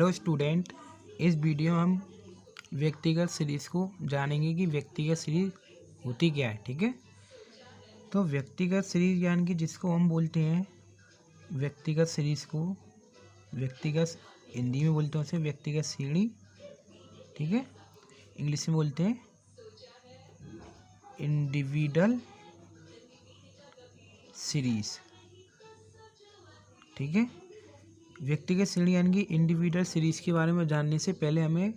Hello student, इस video में हम व्यक्तिगत सीरीज़ को जानेंगे कि व्यक्तिगत सीरीज़ होती क्या है। ठीक है, तो व्यक्तिगत सीरीज़ यानी कि जिसको हम बोलते हैं व्यक्तिगत सीरीज़ को व्यक्तिगत हिंदी में बोलते हैं उसे व्यक्तिगत श्रेणी। ठीक है, इंग्लिश में बोलते हैं इंडिविजुअल सीरीज़। ठीक है, व्यक्तिगत श्रेणी यानी कि इंडिविजुअल सीरीज़ के बारे में जानने से पहले हमें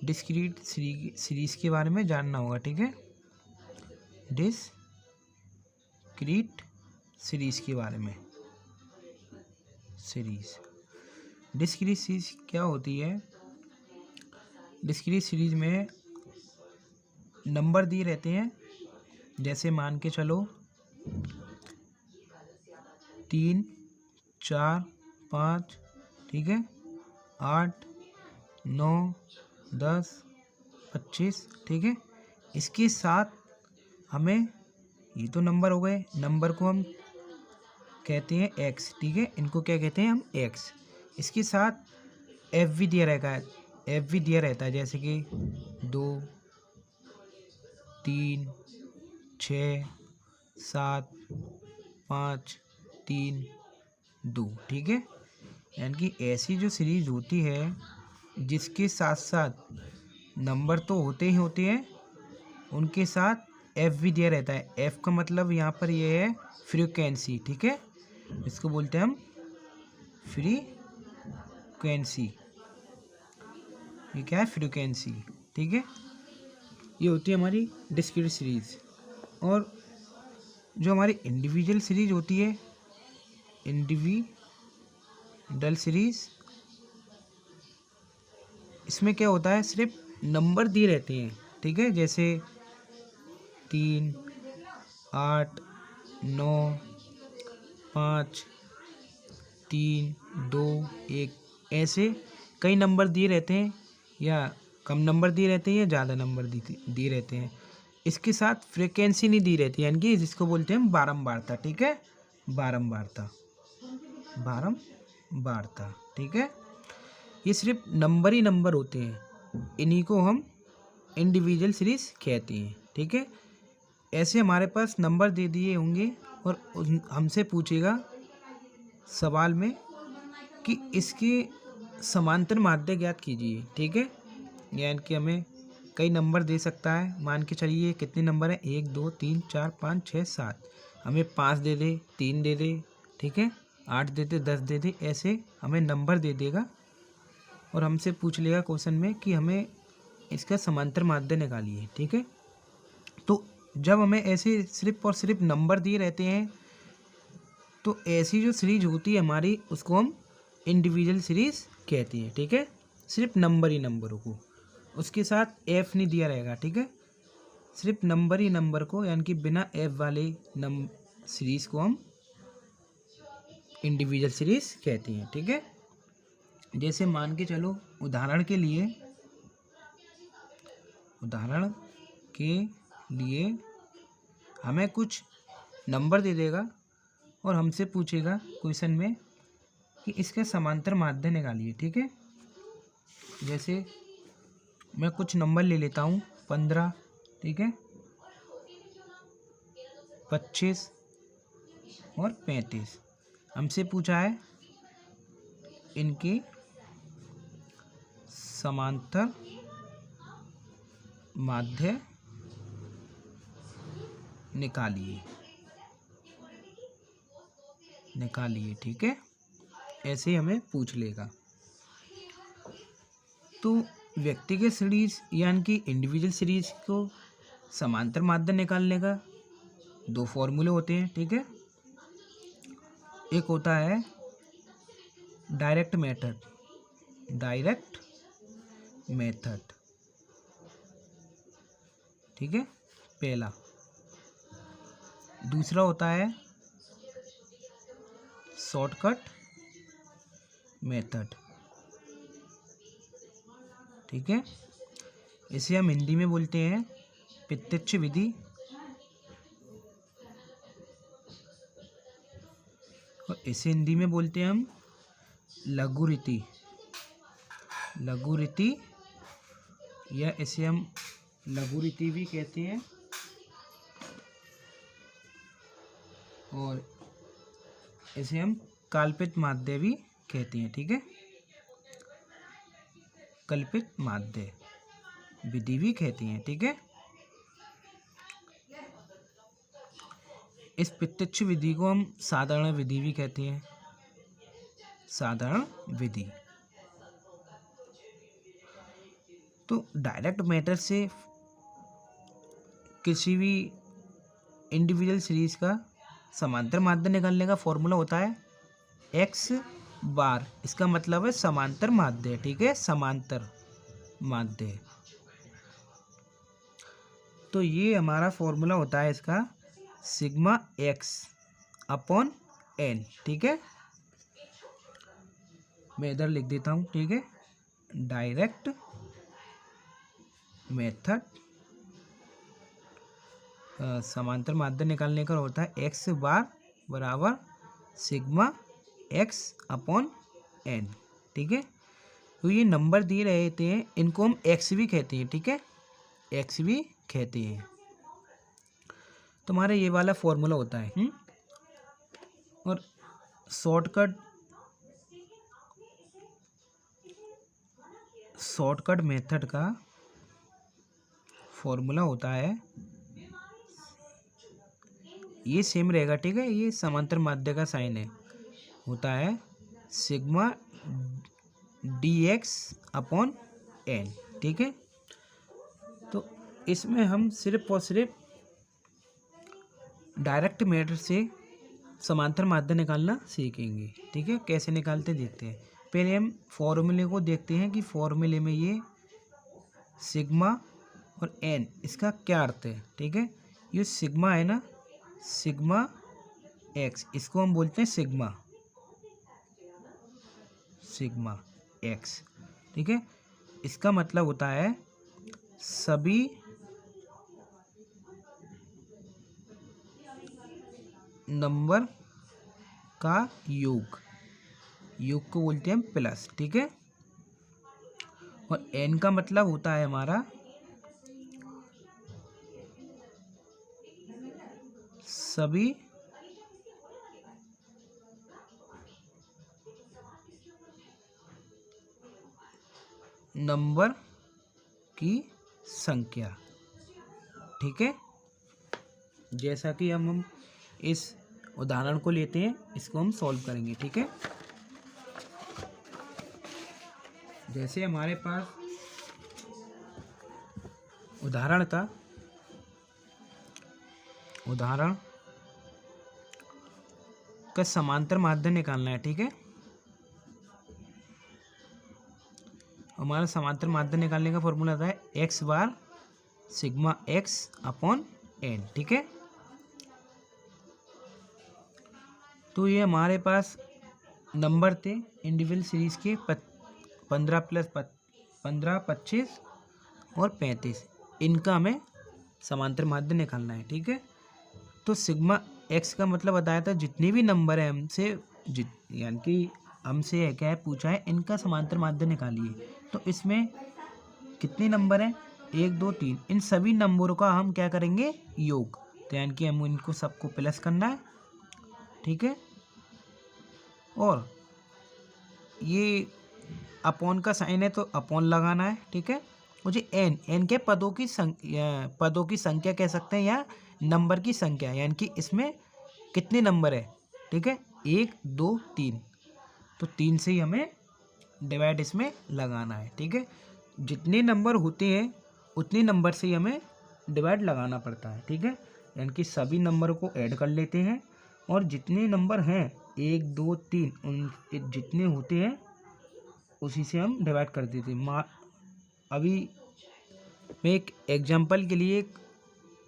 डिस्क्रीट सीरीज़ के बारे में जानना होगा। ठीक है, डिस्क्रीट सीरीज़ के बारे में। डिस्क्रीट सीरीज़ क्या होती है? डिस्क्रीट सीरीज़ में नंबर दिए रहते हैं, जैसे मान के चलो 3, 4, 5, ठीक है, 8, 9, 10, 25। ठीक है, इसके साथ हमें ये तो नंबर हो गए, नंबर को हम कहते हैं एक्स। ठीक है, इनको क्या कहते हैं हम? एक्स। इसके साथ एफ भी दिया रहता है, जैसे कि 2, 3, 6, 7, 5, 3, 2। ठीक है, यानी कि ऐसी जो सीरीज होती है जिसके साथ साथ नंबर तो होते ही होते हैं, उनके साथ एफ भी दिया रहता है। एफ का मतलब यहाँ पर ये है फ्रीक्वेंसी। ठीक है, इसको बोलते हैं हम फ्रीक्वेंसी। ये क्या है? फ्रीक्वेंसी। ठीक है, ये होती है हमारी डिस्क्रीट सीरीज। और जो हमारी इंडिविजुअल सीरीज होती है, इंडिविजुअल सीरीज, इसमें क्या होता है? सिर्फ नंबर दिए रहते हैं। ठीक है, जैसे 3, 8, 9, 5, 3, 2, 1, ऐसे कई नंबर दिए रहते हैं, या कम नंबर दिए रहते हैं या ज़्यादा नंबर दिए रहते हैं। इसके साथ फ्रीक्वेंसी नहीं दी रहती, यानी कि जिसको बोलते हैं हम बारंबारता। ठीक है, बारंबारता। ठीक है, ये सिर्फ नंबर ही नंबर होते हैं, इन्हीं को हम इंडिविजुअल सीरीज कहते हैं। ठीक है, ऐसे हमारे पास नंबर दे दिए होंगे और हमसे पूछेगा सवाल में कि इसके समांतर माध्य ज्ञात कीजिए। ठीक है, यानी कि हमें कई नंबर दे सकता है। मान के चलिए कितने नंबर हैं? 1, 2, 3, 4, 5, 6, 7। हमें 5 दे दे, 3 दे दे, ठीक है, 8 दे दे, 10 दे दे, ऐसे हमें नंबर दे देगा और हमसे पूछ लेगा क्वेश्चन में कि हमें इसका समांतर माध्य निकालिए। ठीक है, तो जब हमें ऐसे सिर्फ और सिर्फ नंबर दिए रहते हैं, तो ऐसी जो सीरीज होती है हमारी, उसको हम इंडिविजुअल सीरीज कहती हैं। ठीक है, सिर्फ नंबर ही नंबरों को, उसके साथ एफ नहीं दिया रहेगा। ठीक है, सिर्फ नंबर ही नंबर को, यानी कि बिना एफ वाले सीरीज को हम इंडिविजुअल सीरीज कहती हैं। ठीक है, जैसे मान के चलो उदाहरण के लिए हमें कुछ नंबर दे देगा और हमसे पूछेगा क्वेश्चन में कि इसका समांतर माध्य निकालिए। ठीक है, जैसे मैं कुछ नंबर ले लेता हूँ, 15, ठीक है, 25 और 35। हमसे पूछा है इनके समांतर माध्य निकालिए। ठीक है, ऐसे हमें पूछ लेगा। तो व्यक्तिगत सीरीज यानी कि इंडिविजुअल सीरीज को समांतर माध्य निकालने का 2 फॉर्मूले होते हैं। ठीक है, एक होता है डायरेक्ट मेथड। ठीक है, पहला। दूसरा होता है शॉर्टकट मेथड। ठीक है, इसे हम हिंदी में बोलते हैं प्रत्यक्ष विधि, और इसे हिंदी में बोलते हैं हम लघु रीति। लघुरीति या इसे हम लघुरीति भी कहते हैं और इसे हम कल्पित माध्य भी कहते हैं। ठीक है, कल्पित माध्य विधि भी कहते हैं। ठीक है, इस प्रत्यक्ष विधि को हम साधारण विधि भी कहते हैं, साधारण विधि। तो डायरेक्ट मेथड से किसी भी इंडिविजुअल सीरीज का समांतर माध्य निकालने का फॉर्मूला होता है x बार, इसका मतलब है समांतर माध्य। ठीक है, समांतर माध्य। तो ये हमारा फॉर्मूला होता है इसका सिग्मा x अपॉन n। ठीक है, मैं इधर लिख देता हूँ। ठीक है, डायरेक्ट मेथड समांतर माध्य निकालने का होता है x बार बराबर सिग्मा x अपॉन n। ठीक है, तो ये नंबर दिए रहते हैं, इनको हम x भी कहते हैं। ठीक है, x भी कहते हैं। तो हमारा ये वाला फॉर्मूला होता है। और शॉर्टकट मेथड का फॉर्मूला होता है, ये सेम रहेगा। ठीक है, ये समांतर माध्य का साइन है, होता है सिग्मा dx अपॉन n। ठीक है, तो इसमें हम सिर्फ और सिर्फ डायरेक्ट मेथड से समांतर माध्य निकालना सीखेंगे। ठीक है, कैसे निकालते देखते हैं। पहले हम फॉर्मूले को देखते हैं कि फॉर्मूले में ये सिग्मा और n इसका क्या अर्थ है। ठीक है, ये सिग्मा है ना, सिग्मा x, इसको हम बोलते हैं सिग्मा x। ठीक है, इसका मतलब होता है सभी नंबर का योग को बोलते हैं प्लस। ठीक है, और n का मतलब होता है हमारा सभी नंबर की संख्या। ठीक है, जैसा कि हम इस उदाहरण को लेते हैं, इसको हम सॉल्व करेंगे। ठीक है, जैसे हमारे पास उदाहरण था, उदाहरण का समांतर माध्य निकालना है। ठीक है, हमारा समांतर माध्य निकालने का फॉर्मूला होता है x बार सिग्मा x अपॉन n। ठीक है, तो ये हमारे पास नंबर थे इंडिविजुअल सीरीज के 15 प्लस 15, 25 और 35, इनका हमें समांतर माध्य निकालना है। ठीक है, तो सिग्मा x का मतलब बताया था जितने भी नंबर है हमसे, यानी कि हमसे क्या है पूछा है, इनका समांतर माध्य निकालिए। तो इसमें कितने नंबर हैं, 1 2 3, इन सभी नंबरों का हम क्या करेंगे योग, तो यानी कि हम इनको सबको प्लस करना है। ठीक है, और ये अपॉन का साइन है तो अपॉन लगाना है। ठीक है, मुझे n के पदों की संख्या कह सकते हैं या नंबर की संख्या, यानी कि इसमें कितने नंबर है। ठीक है, 1 2 3, तो 3 से ही हमें डिवाइड इसमें लगाना है। ठीक है, जितने नंबर होते हैं उतने नंबर से ही हमें डिवाइड लगाना पड़ता है। ठीक है, यानी कि सभी नंबर को ऐड कर लेते हैं और जितने नंबर हैं 1 2 3, उन जितने होते हैं उसी से हम डिवाइड कर देते हैं। अभी मैं एक एग्जांपल के लिए एक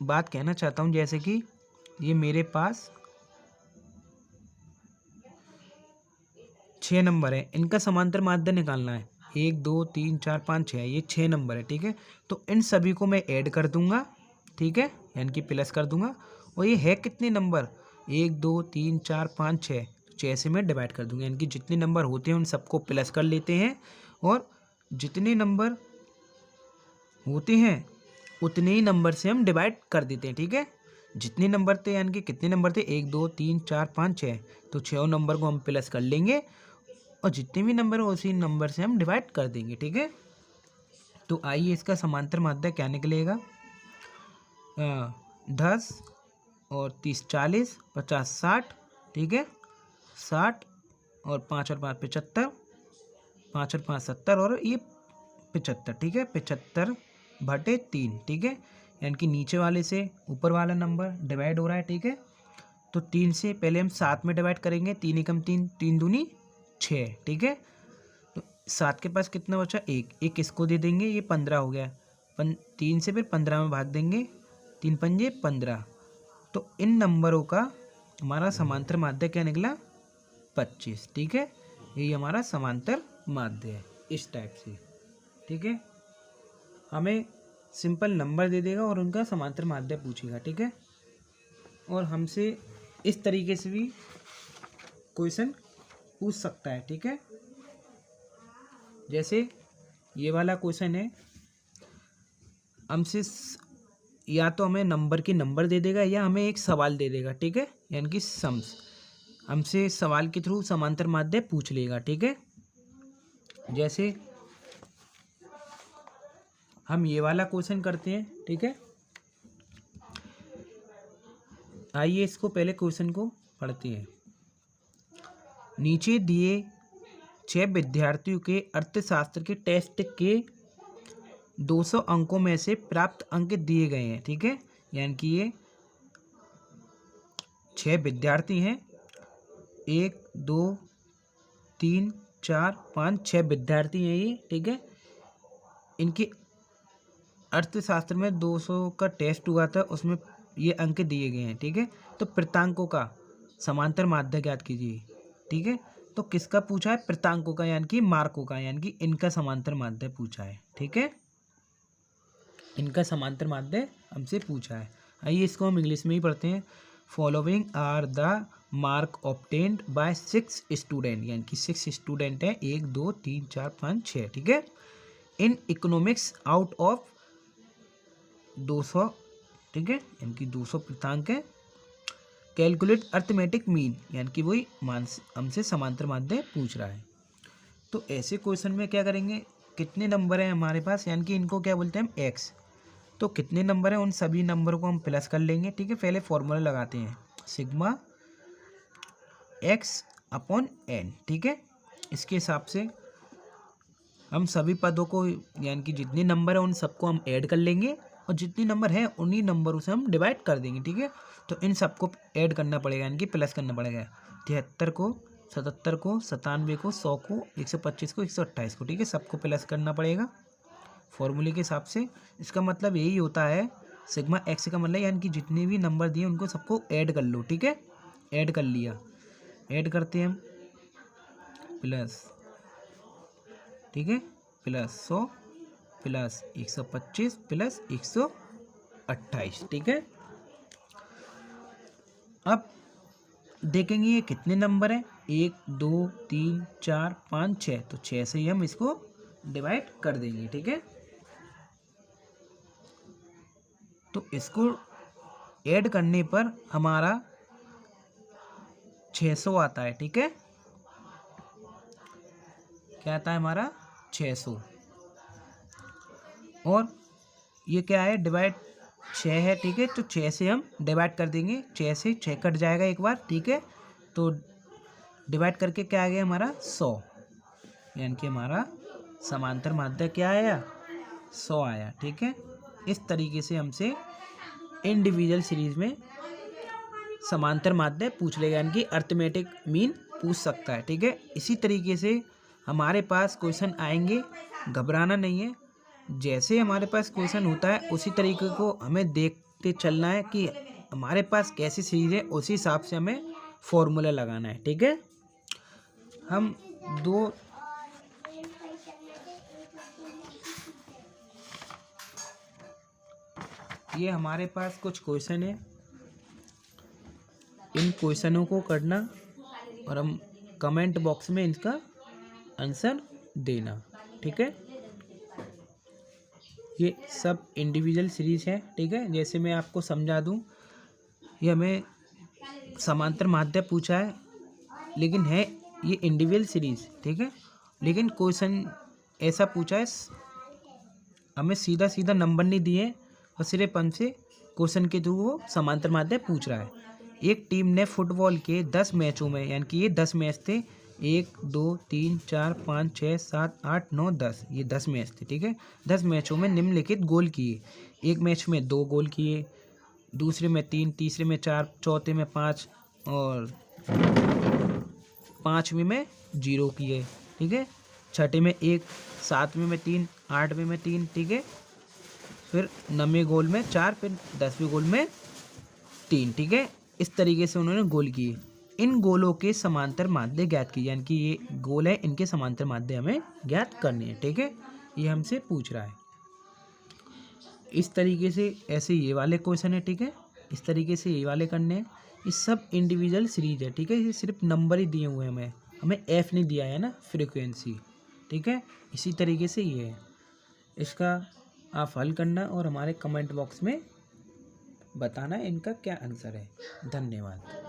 बात कहना चाहता हूँ, जैसे कि ये मेरे पास 6 नंबर है, इनका समांतर माध्य निकालना है। 1 2 3 4 5 6, ये 6 नंबर है। ठीक है, तो इन सभी को मैं ऐड कर दूंगा। ठीक है, यानी कि प्लस कर दूंगा। और ये है कितने नंबर, 1 2 3 4 5 6, 6 से मैं डिवाइड कर दूंगा, यानी कि जितने नंबर होते हैं उन सबको प्लस कर लेते हैं और जितने नंबर होते हैं उतने ही नंबर से हम डिवाइड कर देते हैं, ठीक है। जितने नंबर थे यानी कि कितने नंबर थे, 1 2 3 4 5 6, तो 6 नंबर को हम प्लस कर लेंगे और जितने भी नंबर हो उसी नंबर से हम डिवाइड कर देंगे, ठीक है। तो आइए इसका समांतर माध्य क्या निकलेगा। 10 और 30 40, 50 60, ठीक है। 60 और 5 और 5 75, 5 और 5 70 और ये 75, ठीक है। 75/3, ठीक है। यानी कि नीचे वाले से ऊपर वाला नंबर डिवाइड हो रहा है, ठीक है। तो 3 से पहले हम 7 में डिवाइड करेंगे, 3 एकम 3, 3 दूनी 6, ठीक है। तो 7 के पास कितना बचा, 1 इसको दे देंगे, ये 15 हो गया। 3 से फिर 15 में भाग देंगे, 3 पंजे 15। तो इन नंबरों का हमारा समांतर माध्य क्या निकला, 25, ठीक है। यही हमारा समांतर माध्य है इस टाइप से, ठीक है। हमें सिंपल नंबर दे देगा और उनका समांतर माध्य पूछेगा, ठीक है। और हमसे इस तरीके से भी क्वेश्चन पूछ सकता है, ठीक है। जैसे ये वाला क्वेश्चन है, हमसे या तो हमें नंबर की नंबर दे देगा या हमें एक सवाल दे देगा, ठीक है। यानी कि सम्स हमसे सवाल के थ्रू समांतर माध्य पूछ लेगा, ठीक है। जैसे हम ये वाला क्वेश्चन करते हैं, ठीक है। आइए इसको पहले क्वेश्चन को पढ़ते हैं। नीचे दिए 6 विद्यार्थियों के अर्थशास्त्र के टेस्ट के 200 अंकों में से प्राप्त अंक दिए गए हैं, ठीक है। यानी कि ये 6 विद्यार्थी हैं, 1 2 3 4 5 6 विद्यार्थी हैं ये, ठीक है। इनके अर्थशास्त्र में 200 का टेस्ट हुआ था, उसमें ये अंक दिए गए हैं, ठीक है। तो प्रीतांकों का समांतर माध्य ज्ञात कीजिए, ठीक है। तो किसका पूछा है, प्रीतांकों का यानी कि मार्कों का, यानी कि इनका समांतर माध्य पूछा है, ठीक है। इनका समांतर माध्य हमसे पूछा है। आइए इसको हम इंग्लिश में ही पढ़ते हैं। Following are the mark obtained by 6 student, यानी कि 6 स्टूडेंट हैं, 1 2 3 4 5 6, ठीक है। इन इकोनॉमिक्स आउट ऑफ 200, ठीक है, यानी कि 200 प्रीतांक है। कैलकुलेट अर्थमेटिक मीन, यानी कि वही हमसे समांतर माध्य पूछ रहा है। तो ऐसे क्वेश्चन में क्या करेंगे, कितने नंबर हैं हमारे पास, यानी कि इनको क्या बोलते हैं हम, एक्स। तो कितने नंबर हैं उन सभी नंबरों को हम प्लस कर लेंगे, ठीक है। पहले फॉर्मूला लगाते हैं, सिग्मा एक्स अपॉन एन, ठीक है। इसके हिसाब से हम सभी पदों को, यानी कि जितने नंबर हैं उन सबको हम ऐड कर लेंगे और जितने नंबर हैं उन्हीं नंबरों से हम डिवाइड कर देंगे, ठीक है। तो इन सबको ऐड करना पड़ेगा, यानी कि प्लस करना पड़ेगा। 73 को, 77 को, 97 को, 100 को, 125 को, 128 को, ठीक है। सबको प्लस करना पड़ेगा फॉर्मूले के हिसाब से। इसका मतलब यही होता है, सिग्मा एक्स का मतलब यानी कि जितने भी नंबर दिए उनको सबको ऐड कर लो, ठीक है। ऐड कर लिया, ऐड करते हैं हम, प्लस, ठीक है, प्लस 100 प्लस 125 प्लस 128, ठीक है। अब देखेंगे ये कितने नंबर हैं, 1 2 3 4 5 6, तो 6 से ही हम इसको डिवाइड कर देंगे, ठीक है। तो इसको ऐड करने पर हमारा 600 आता है, ठीक है। क्या आता है हमारा, 600। और ये क्या है, डिवाइड 6 है, ठीक है। तो 6 से हम डिवाइड कर देंगे, 6 से 6 कट जाएगा एक बार, ठीक है। तो डिवाइड करके क्या आ गया हमारा, 100, यानी कि हमारा समांतर माध्य क्या आया, 100 आया, ठीक है। इस तरीके से हमसे इंडिविजुअल सीरीज में समांतर माध्य पूछ लेगा, यानी कि अर्थमेटिक मीन पूछ सकता है, ठीक है। इसी तरीके से हमारे पास क्वेश्चन आएंगे, घबराना नहीं है। जैसे हमारे पास क्वेश्चन होता है उसी तरीके को हमें देखते चलना है कि हमारे पास कैसी सीरीज है, उसी हिसाब से हमें फॉर्मूला लगाना है, ठीक है। हम दो ये हमारे पास कुछ क्वेश्चन है, इन क्वेश्चनों को करना और हम कमेंट बॉक्स में इनका आंसर देना, ठीक है। ये सब इंडिविजुअल सीरीज़ है, ठीक है। जैसे मैं आपको समझा दूँ, ये हमें समांतर माध्य पूछा है, लेकिन है ये इंडिविजुअल सीरीज़, ठीक है। लेकिन क्वेश्चन ऐसा पूछा है, हमें सीधा सीधा नंबर नहीं दिए और सिर्फ हमसे क्वेश्चन के थ्रू वो समांतर माध्य पूछ रहा है। एक टीम ने फुटबॉल के 10 मैचों में, यानी कि ये 10 मैच थे, 1 2 3 4 5 6 7 8 9 10, ये 10 मैच थे, ठीक है। 10 मैचों में निम्नलिखित गोल किए। एक मैच में 2 गोल किए, दूसरे में 3, तीसरे में 4, चौथे में 5 और पाँचवीं में 0 किए, ठीक है। छठे में 1, सातवें में 3, आठवें में 3, ठीक है। फिर 9वें गोल में 4, फिर 10वें गोल में 3, ठीक है। इस तरीके से उन्होंने गोल किए। इन गोलों के समांतर माध्य ज्ञात किए, यानी कि ये गोल है, इनके समांतर माध्य हमें ज्ञात करने हैं, ठीक है। ये हमसे पूछ रहा है। इस तरीके से ऐसे ये वाले क्वेश्चन है, ठीक है। इस तरीके से ये वाले करने हैं। ये सब इंडिविजुअल सीरीज है, ठीक है। ये सिर्फ नंबर ही दिए हुए हैं, हमें एफ नहीं दिया है ना, फ्रीक्वेंसी, ठीक है। इसी तरीके से ये है। इसका आप हल करना और हमारे कमेंट बॉक्स में बताना इनका क्या आंसर है। धन्यवाद।